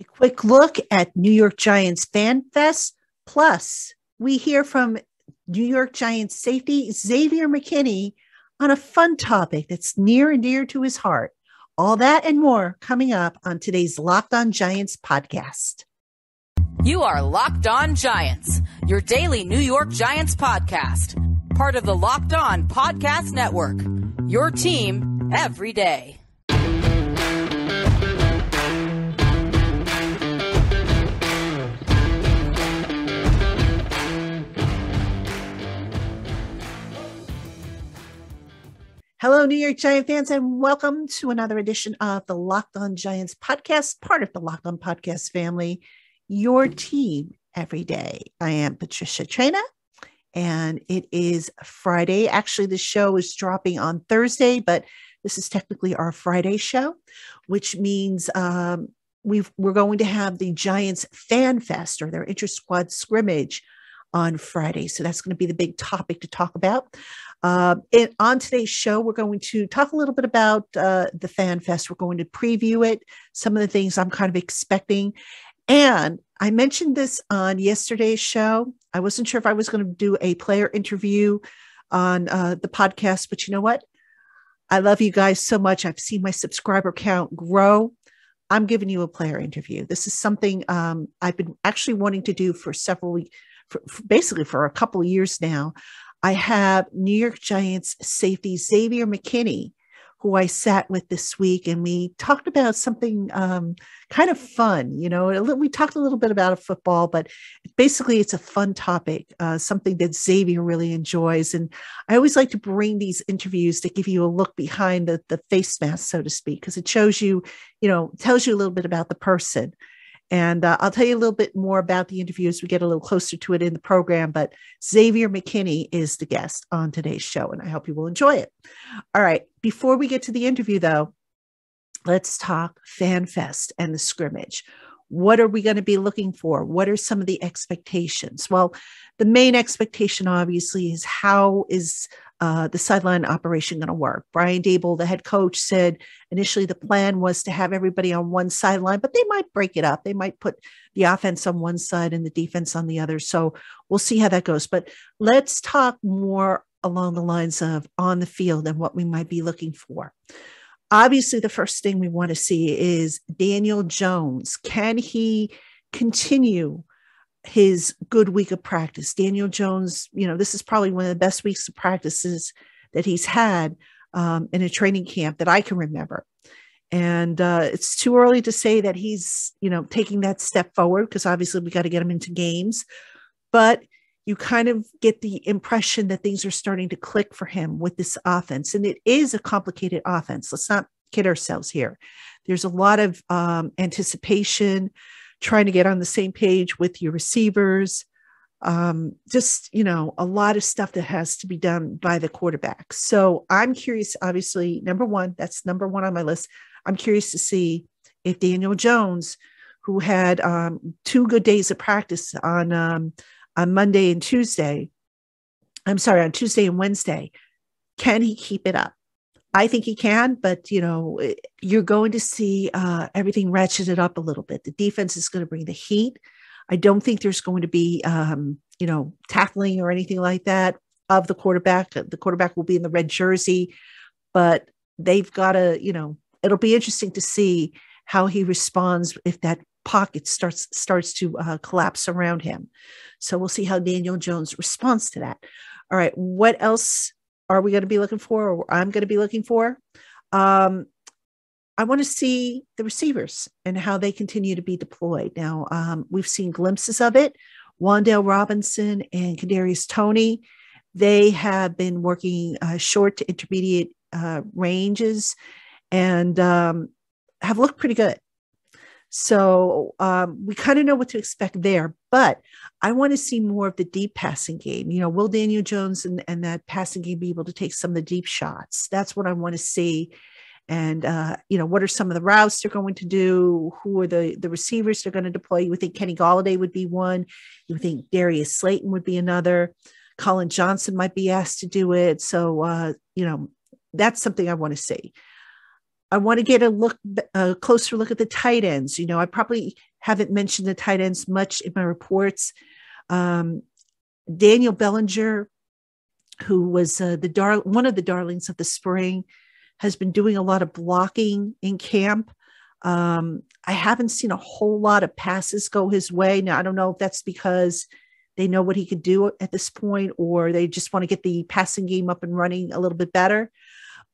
A quick look at New York Giants Fan Fest. Plus, we hear from New York Giants safety Xavier McKinney on a fun topic that's near and dear to his heart. All that and more coming up on today's LockedOn Giants podcast. You are Locked On Giants, your daily New York Giants podcast. Part of the Locked On Podcast Network, your team every day. Hello, New York Giant fans, and welcome to another edition of the Locked On Giants podcast, part of the Locked On Podcast family, your team every day. I am Patricia Traina, and it is Friday. Actually, the show is dropping on Thursday, but this is technically our Friday show, which means we're going to have the Giants Fan Fest, or their inter-squad scrimmage, on Friday. So that's going to be the big topic to talk about. On today's show, we're going to talk a little bit about the Fan Fest. We're going to preview it, some of the things I'm kind of expecting. And I mentioned this on yesterday's show. I wasn't sure if I was going to do a player interview on the podcast, but you know what? I love you guys so much. I've seen my subscriber count grow. I'm giving you a player interview. This is something I've been actually wanting to do for several weeks. Basically for a couple of years now. I have New York Giants safety Xavier McKinney, who I sat with this week, and we talked about something kind of fun. You know, we talked a little bit about football, but basically it's a fun topic, something that Xavier really enjoys. And I always like to bring these interviews to give you a look behind the face mask, so to speak, because it shows you, tells you a little bit about the person. And I'll tell you a little bit more about the interview as we get a little closer to it in the program. But Xavier McKinney is the guest on today's show, and I hope you will enjoy it. All right. Before we get to the interview, though, let's talk Fan Fest and the scrimmage. What are we going to be looking for? What are some of the expectations? Well, the main expectation, obviously, is how is the sideline operation going to work? Brian Daboll, the head coach, said initially the plan was to have everybody on one sideline, but they might break it up. They might put the offense on one side and the defense on the other. So we'll see how that goes. But let's talk more along the lines of on the field and what we might be looking for. Obviously, the first thing we want to see is Daniel Jones. Can he continue his good week of practice? Daniel Jones, this is probably one of the best weeks of practices that he's had in a training camp that I can remember. And it's too early to say that he's, taking that step forward, because obviously we got to get him into games. But you kind of get the impression that things are starting to click for him with this offense. And it is a complicated offense. Let's not kid ourselves here. There's a lot of anticipation, trying to get on the same page with your receivers. Just, a lot of stuff that has to be done by the quarterback. So I'm curious, obviously, that's number one on my list. I'm curious to see if Daniel Jones, who had 2 good days of practice on Monday and Tuesday, on Tuesday and Wednesday, can he keep it up? I think he can, but, you're going to see everything ratcheted up a little bit. The defense is going to bring the heat. I don't think there's going to be, tackling or anything like that of the quarterback. The quarterback will be in the red jersey, but they've got to, it'll be interesting to see how he responds if that pocket starts to collapse around him. So we'll see how Daniel Jones responds to that. All right. What else are we going to be looking for, or I'm going to be looking for? I want to see the receivers and how they continue to be deployed. Now, we've seen glimpses of it. Wan'Dale Robinson and Kadarius Toney, they have been working short to intermediate ranges and have looked pretty good. So we kind of know what to expect there, but I want to see more of the deep passing game. Will Daniel Jones and that passing game be able to take some of the deep shots? That's what I want to see. And, what are some of the routes they're going to do? Who are the receivers they're going to deploy? You would think Kenny Golladay would be one. You would think Darius Slayton would be another. Colin Johnson might be asked to do it. So, that's something I want to see. I want to get a closer look at the tight ends. I probably haven't mentioned the tight ends much in my reports. Daniel Bellinger, who was one of the darlings of the spring, has been doing a lot of blocking in camp. I haven't seen a whole lot of passes go his way. Now, I don't know if that's because they know what he could do at this point, or they just want to get the passing game up and running a little bit better.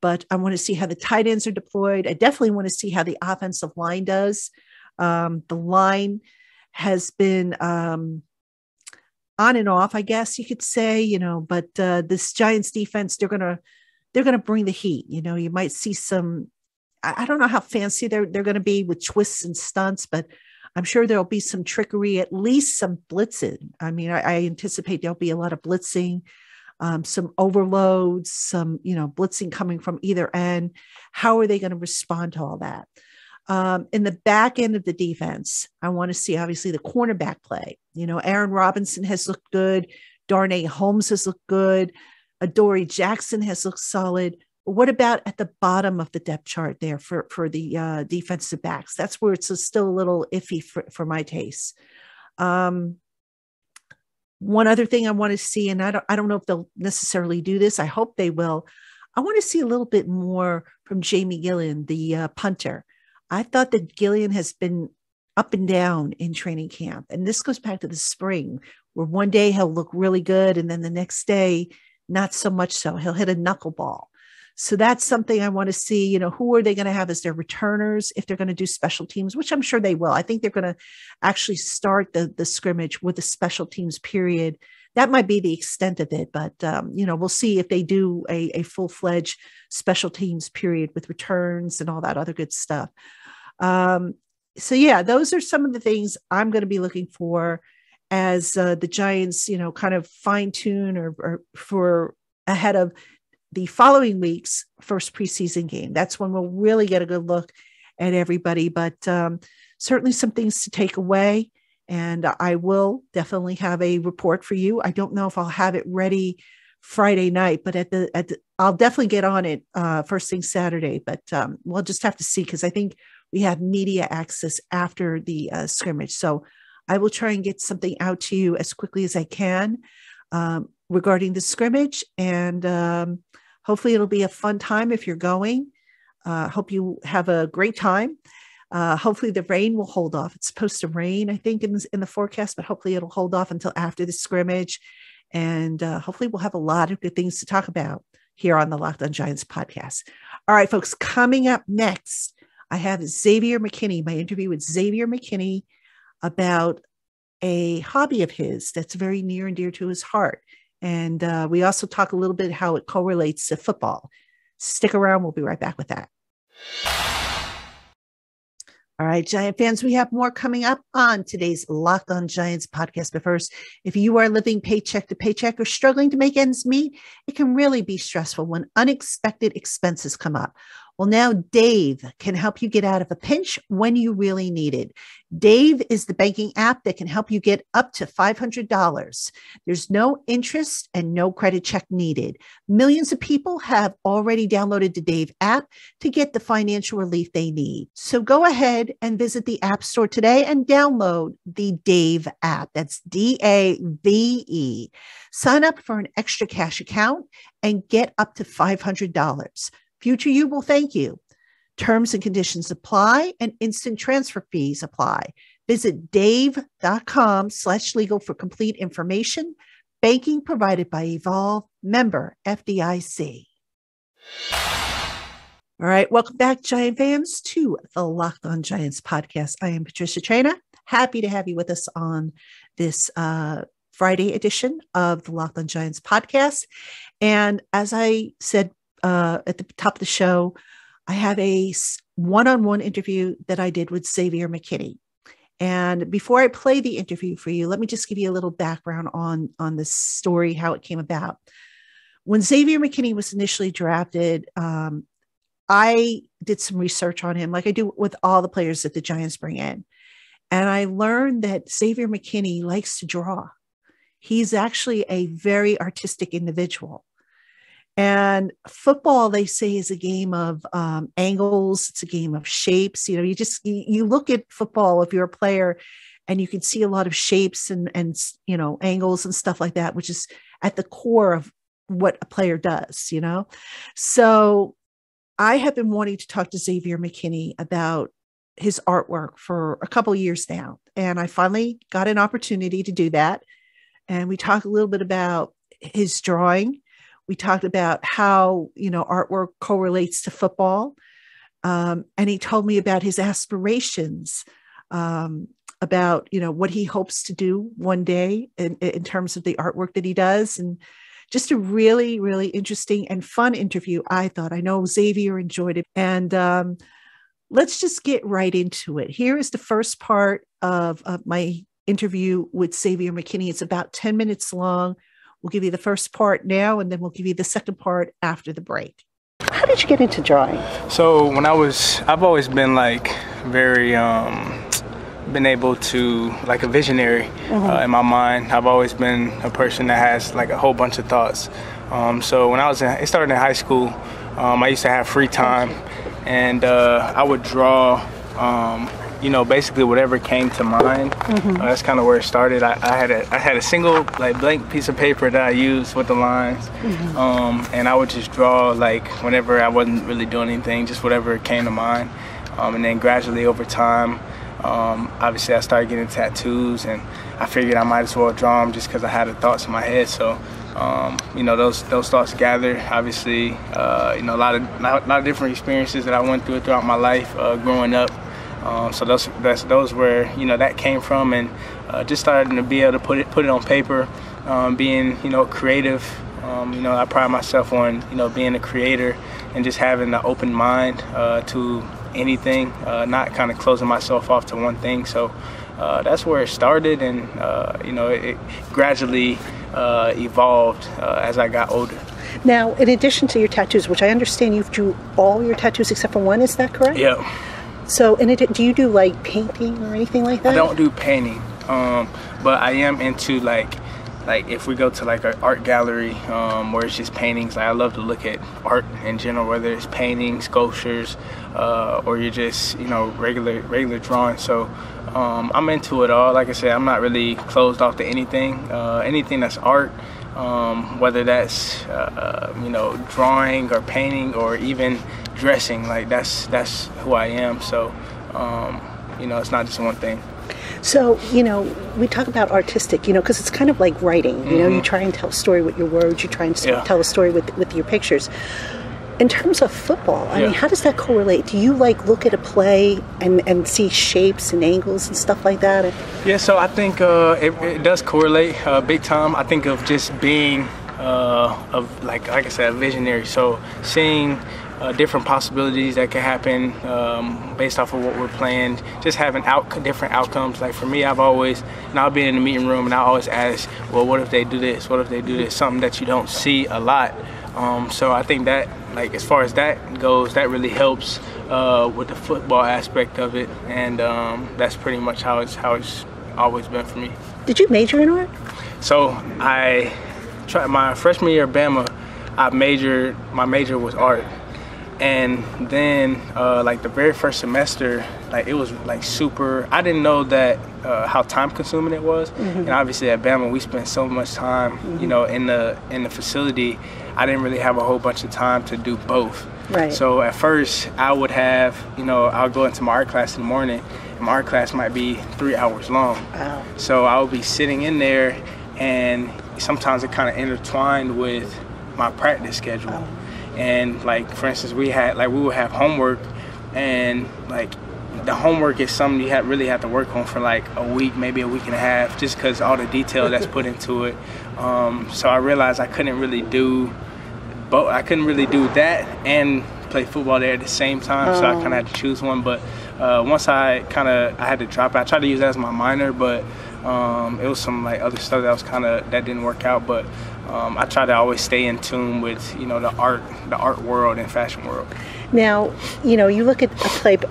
But I want to see how the tight ends are deployed. I definitely want to see how the offensive line does. The line has been on and off, I guess you could say, but this Giants defense, they're going to bring the heat. You might see some, I don't know how fancy they're going to be with twists and stunts, but I'm sure there'll be some trickery, at least some blitzing. I mean, I anticipate there'll be a lot of blitzing, some overloads, some, blitzing coming from either end. How are they going to respond to all that? In the back end of the defense, I want to see, obviously, the cornerback play. Aaron Robinson has looked good. Darnay Holmes has looked good. Adoree Jackson has looked solid. What about at the bottom of the depth chart there for the defensive backs? That's where it's still a little iffy for my taste. One other thing I want to see, and I don't know if they'll necessarily do this. I hope they will. I want to see a little bit more from Jamie Gillian, the punter. I thought that Gillian has been up and down in training camp. And this goes back to the spring, where one day he'll look really good, and then the next day, not so much so. He'll hit a knuckleball. So that's something I want to see. Who are they going to have as their returners if they're going to do special teams, which I'm sure they will. I think they're going to actually start the scrimmage with a special teams period. That might be the extent of it, but we'll see if they do a full-fledged special teams period with returns and all that other good stuff. So yeah, those are some of the things I'm going to be looking for as the Giants, kind of fine tune or for ahead of the following week's first preseason game. That's when we'll really get a good look at everybody, but certainly some things to take away. And I will definitely have a report for you. I don't know if I'll have it ready Friday night, but I'll definitely get on it first thing Saturday, but we'll just have to see, because I think we have media access after the scrimmage. So I will try and get something out to you as quickly as I can regarding the scrimmage, and hopefully it'll be a fun time if you're going. Hope you have a great time. Hopefully the rain will hold off. It's supposed to rain, I think, in the forecast, but hopefully it'll hold off until after the scrimmage. And hopefully we'll have a lot of good things to talk about here on the LockedOn Giants podcast. All right, folks, coming up next, I have Xavier McKinney, my interview with Xavier McKinney about a hobby of his that's very near and dear to his heart. And we also talk a little bit how it correlates to football. Stick around. We'll be right back with that. All right, Giant fans, we have more coming up on today's LockedOn Giants podcast. But first, if you are living paycheck to paycheck or struggling to make ends meet, it can really be stressful when unexpected expenses come up. Well, now Dave can help you get out of a pinch when you really need it. Dave is the banking app that can help you get up to $500. There's no interest and no credit check needed. Millions of people have already downloaded the Dave app to get the financial relief they need. So go ahead and visit the App Store today and download the Dave app. That's DAVE. Sign up for an extra cash account and get up to $500. Future you will thank you. Terms and conditions apply and instant transfer fees apply. Visit dave.com/legal for complete information. Banking provided by Evolve, member FDIC. All right. Welcome back, Giant fans, to the LockedOn Giants podcast. I am Patricia Traina. Happy to have you with us on this Friday edition of the LockedOn Giants podcast. And as I said, at the top of the show, I have a one-on-one interview that I did with Xavier McKinney. And before I play the interview for you, let me just give you a little background on this story, how it came about. When Xavier McKinney was initially drafted, I did some research on him, like I do with all the players that the Giants bring in. And I learned that Xavier McKinney likes to draw. He's actually a very artistic individual. And football, they say, is a game of angles. It's a game of shapes. You look at football if you're a player, and you can see a lot of shapes and angles and stuff like that, which is at the core of what a player does. So I have been wanting to talk to Xavier McKinney about his artwork for a couple of years now, and I finally got an opportunity to do that. And we talked a little bit about his drawing. We talked about how artwork correlates to football, and he told me about his aspirations, about what he hopes to do one day in terms of the artwork that he does. And just a really, really interesting and fun interview, I thought. I know Xavier enjoyed it. And let's just get right into it. Here is the first part of my interview with Xavier McKinney. It's about 10 minutes long. We'll give you the first part now, and then we'll give you the second part after the break. How did you get into drawing? So I've always been very, been able to, a visionary in my mind. I've always been a person that has a whole bunch of thoughts. So when it started in high school, I used to have free time, and I would draw, basically whatever came to mind. That's kind of where it started. I had a single blank piece of paper that I used with the lines, and I would just draw whenever I wasn't really doing anything, just whatever came to mind. And then gradually over time, obviously I started getting tattoos, and I figured I might as well draw them just because I had the thoughts in my head. So those thoughts gathered. Obviously, a lot of different experiences that I went through throughout my life growing up. So those where that came from, and just starting to be able to put it on paper, being creative. I pride myself on being a creator and just having an open mind to anything, not kind of closing myself off to one thing. So that's where it started, and it gradually evolved as I got older. Now, in addition to your tattoos, which I understand you drew all your tattoos except for one, is that correct? Yeah. So, do you do painting or anything like that? I don't do painting, but I am into if we go to an art gallery where it's just paintings. I love to look at art in general, whether it's paintings, sculptures, or you're just regular drawing. So I'm into it all. Like I said, I'm not really closed off to anything. Anything that's art, whether that's drawing or painting or even dressing, that's who I am. So it's not just one thing. So, we talk about artistic, because it's kind of like writing. You try and tell a story with your words. You try and tell a story with your pictures. In terms of football, I mean, how does that correlate? Do you look at a play and see shapes and angles and stuff like that? Yeah, so I think it does correlate big time. I think of just being like I said, a visionary. So seeing different possibilities that can happen based off of what we're playing, just having different outcomes. Like for me, I'll be in the meeting room and I always ask, well, what if they do this? What if they do this? Something that you don't see a lot. So I think that, as far as that goes, that really helps with the football aspect of it, and that's pretty much how it's always been for me. Did you major in art? So I tried my freshman year at Bama. My major was art. And then the very first semester, it was super, I didn't know that how time consuming it was. And obviously at Bama we spent so much time in the facility. I didn't really have a whole bunch of time to do both. Right. So at first I would have, I'll go into my art class in the morning, and my art class might be 3 hours long. Wow. So I would be sitting in there, and sometimes it kind of intertwined with my practice schedule. Oh. And for instance, we would have homework, and the homework is something you really have to work on for a week, maybe a week and a half, just because all the detail that's put into it. So I realized I couldn't really do both. I couldn't really do that and play football there at the same time. So I kind of had to choose one. But once I had to drop it. I tried to use that as my minor, but it was some other stuff that didn't work out. But I try to always stay in tune with the art world and fashion world. Now, you look at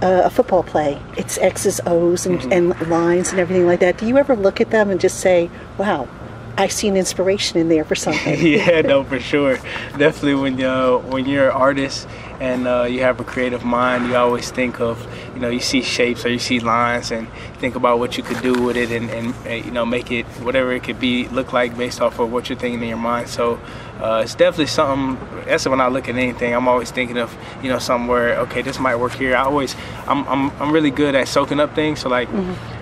a football play. It's X's, O's, and lines and everything like that. Do you ever look at them and just say, "Wow, I see an inspiration in there for something. Yeah, no, for sure. Definitely when you're an artist and you have a creative mind, you always think of, you see shapes or you see lines and think about what you could do with it and make it whatever it could be, look like based off of what you're thinking in your mind. So it's definitely something. That's when I look at anything, I'm always thinking of something where, okay, this might work here. I'm really good at soaking up things. So like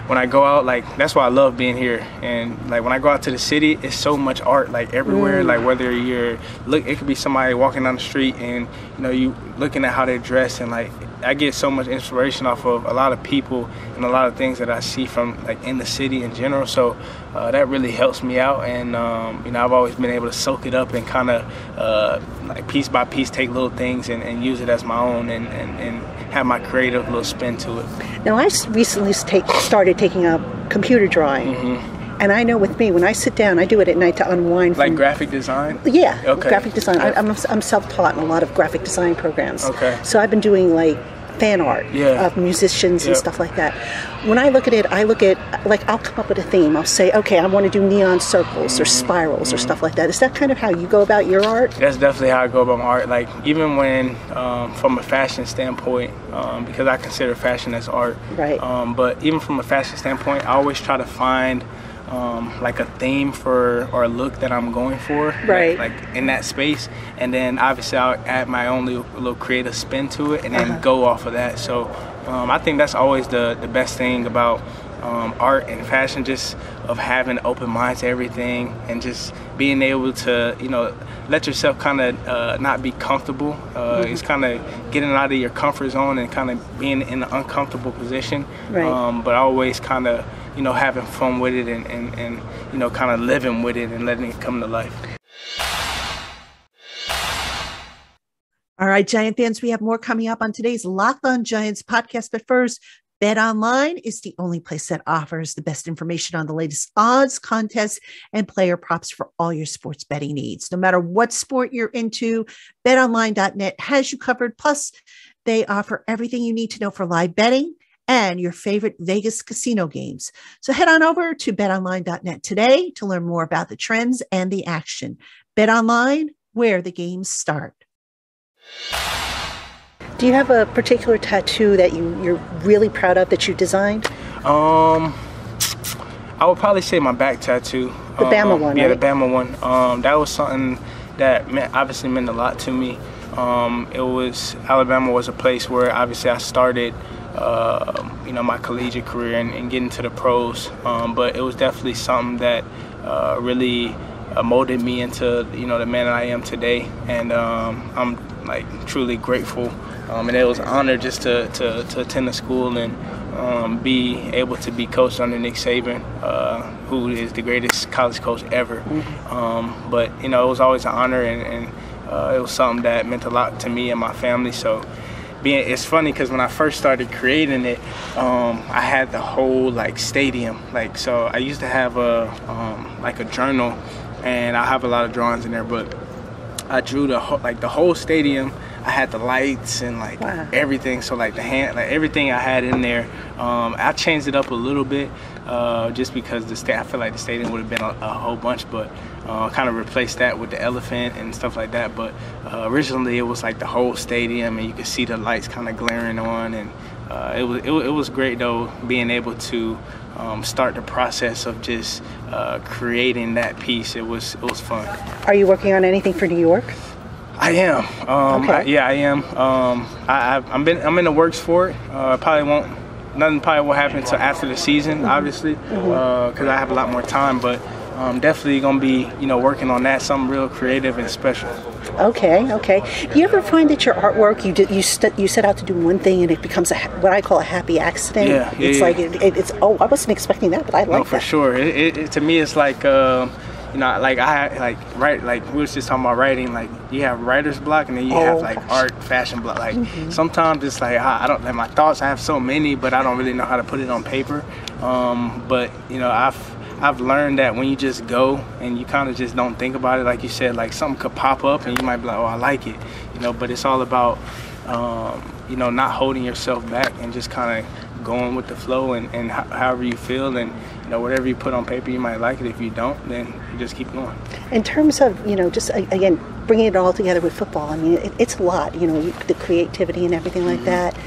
when I go out, like that's why I love being here. And like when I go out to the city, it's so much art like everywhere. Like whether it could be somebody walking down the street and you looking at how they're dressed, and like I get so much inspiration off of a lot of people and a lot of things that I see from like in the city in general. So that really helps me out, and I've always been able to soak it up and kind of like piece by piece take little things and use it as my own and have my creative little spin to it. Now I recently started taking up computer drawing. And I know with me, when I sit down, I do it at night to unwind. Like graphic design? Yeah, okay. Graphic design. I'm self-taught in a lot of graphic design programs. Okay. So I've been doing like fan art of musicians and stuff like that. When I look at it, like I'll come up with a theme. I'll say, okay, I want to do neon circles or spirals or stuff like that. Is that kind of how you go about your art? That's definitely how I go about my art. Like even when, from a fashion standpoint, because I consider fashion as art. Right. But even from a fashion standpoint, I always try to find like a theme or a look that I'm going for, right? Like in that space, and then obviously I'll add my own little creative spin to it, and then go off of that. So I think that's always the best thing about art and fashion, just of having an open mind to everything and just being able to let yourself kind of not be comfortable. It's kind of getting out of your comfort zone and kind of being in an uncomfortable position, right? But always kind of having fun with it and kind of living with it and letting it come to life. All right, Giant fans, we have more coming up on today's LockedOn Giants podcast. But first, BetOnline is the only place that offers the best information on the latest odds, contests, and player props for all your sports betting needs. No matter what sport you're into, BetOnline.net has you covered. Plus, they offer everything you need to know for live betting and your favorite Vegas casino games. So head on over to betonline.net today to learn more about the trends and the action. BetOnline, where the games start. Do you have a particular tattoo that you're really proud of that you designed? I would probably say my back tattoo. The Bama one, yeah, right? The Bama one. That was something that obviously meant a lot to me. Alabama was a place where obviously I started my collegiate career and getting to the pros, but it was definitely something that really molded me into the man that I am today, and I'm like truly grateful, and it was an honor just to attend the school and be able to be coached under Nick Saban, who is the greatest college coach ever. But it was always an honor, and it was something that meant a lot to me and my family. So it's funny because when I first started creating it, I had the whole stadium. So I used to have a journal, and I have a lot of drawings in there, but I drew the whole stadium. I had the lights and everything. So everything I had in there, I changed it up a little bit, just because I feel like the stadium would have been a whole bunch, but kind of replaced that with the elephant and stuff like that. But originally it was the whole stadium, and you could see the lights kind of glaring on, and it was great though, being able to start the process of just creating that piece. It was fun. Are you working on anything for New York? I am. Okay. I am. I'm in the works for it. Nothing probably will happen until after the season, obviously, because I have a lot more time. But definitely gonna be, working on that, something real creative and special. Okay. Do you ever find that your artwork, you set out to do one thing and it becomes what I call a happy accident? Yeah. It's I wasn't expecting that, but I like that. No, for sure. It to me, it's we were just talking about writing, you have writer's block and then you have art, fashion block. Sometimes it's I don't my thoughts, I have so many, but I don't really know how to put it on paper. But I've learned that when you just go and you kind of just don't think about it, like you said, something could pop up and you might be like, oh, I like it, but it's all about not holding yourself back and just kind of going with the flow and however you feel, and whatever you put on paper, you might like it. If you don't, then you just keep going. In terms of just again bringing it all together with football, I mean it's a lot. The creativity and everything like that.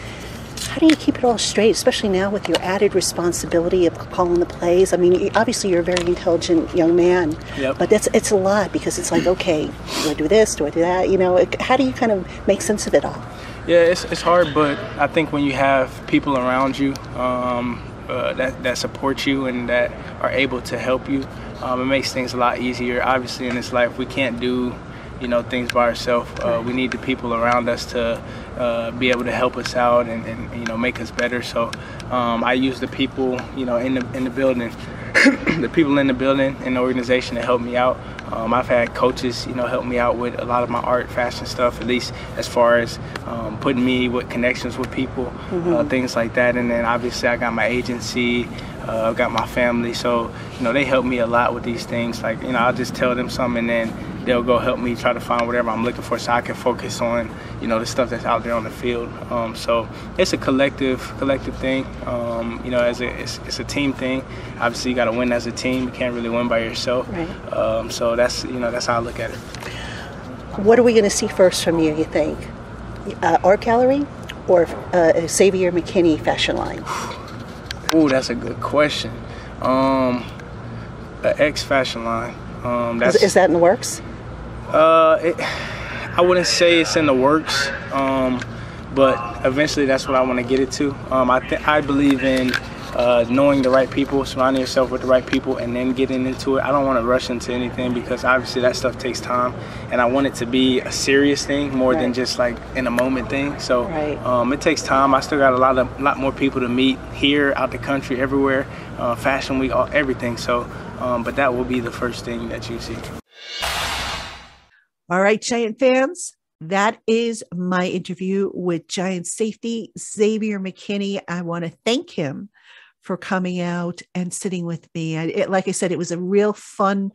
How do you keep it all straight, especially now with your added responsibility of calling the plays? I mean, obviously you're a very intelligent young man, yep. But it's a lot because it's like, okay, do I do this? Do I do that? How do you kind of make sense of it all? Yeah, it's hard, but I think when you have people around you that support you and that are able to help you, it makes things a lot easier. Obviously, in this life, we can't do things by ourselves. We need the people around us to be able to help us out and make us better. So I use the people in the building, the people in the building and the organization to help me out. I've had coaches help me out with a lot of my art, fashion stuff, at least as far as putting me with connections with people, things like that. And then obviously I got my agency, I've got my family, so they help me a lot with these things. Like I'll just tell them something and then they'll go help me try to find whatever I'm looking for so I can focus on the stuff that's out there on the field. So it's a collective thing. It's a team thing. Obviously you got to win as a team. You can't really win by yourself. Right. So that's how I look at it. What are we going to see first from you think? Art gallery or Xavier McKinney fashion line? Oh, that's a good question. An X fashion line. Is that in the works? I wouldn't say it's in the works, but eventually that's what I want to get it to. I believe in knowing the right people, surrounding yourself with the right people, and then getting into it. I don't want to rush into anything because obviously that stuff takes time, and I want it to be a serious thing more than just like in a moment thing. So it takes time. I still got a lot more people to meet here, out the country, everywhere, Fashion Week, everything. So, but that will be the first thing that you see. All right, Giant fans, that is my interview with Giant safety Xavier McKinney. I want to thank him for coming out and sitting with me. Like I said, it was a real fun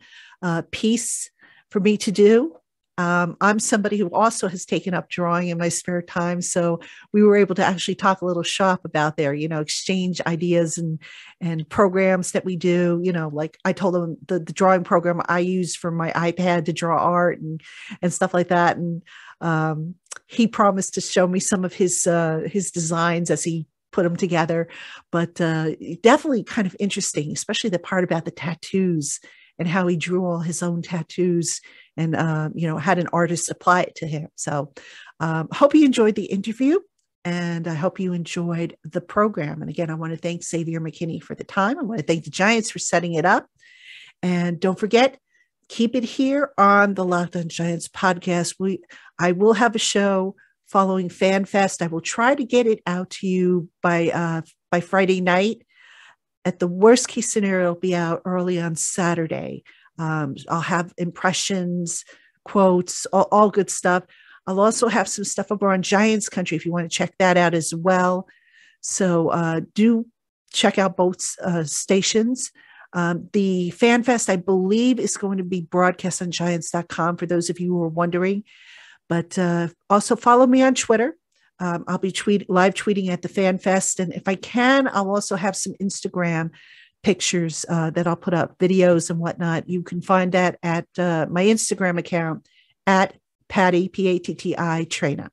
piece for me to do. I'm somebody who also has taken up drawing in my spare time. So we were able to actually talk a little shop about there, exchange ideas and programs that we do, like I told him the drawing program I use for my iPad to draw art and stuff like that. And he promised to show me some of his designs as he put them together, but definitely kind of interesting, especially the part about the tattoos and how he drew all his own tattoos and, had an artist apply it to him. So hope you enjoyed the interview and I hope you enjoyed the program. And again, I want to thank Xavier McKinney for the time. I want to thank the Giants for setting it up. And don't forget, keep it here on the LockedOn Giants podcast. I will have a show following FanFest. I will try to get it out to you by Friday night. At the worst case scenario, it'll be out early on Saturday. I'll have impressions, quotes, all good stuff. I'll also have some stuff over on Giants Country if you want to check that out as well. So do check out both stations. The FanFest, I believe, is going to be broadcast on Giants.com for those of you who are wondering. But also follow me on Twitter. I'll be live tweeting at the FanFest. And if I can, I'll also have some Instagram pictures that I'll put up, videos and whatnot. You can find that at my Instagram account at Patty, Patti Traina.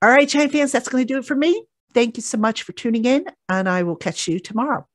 All right, Giant fans, that's going to do it for me. Thank you so much for tuning in, and I will catch you tomorrow.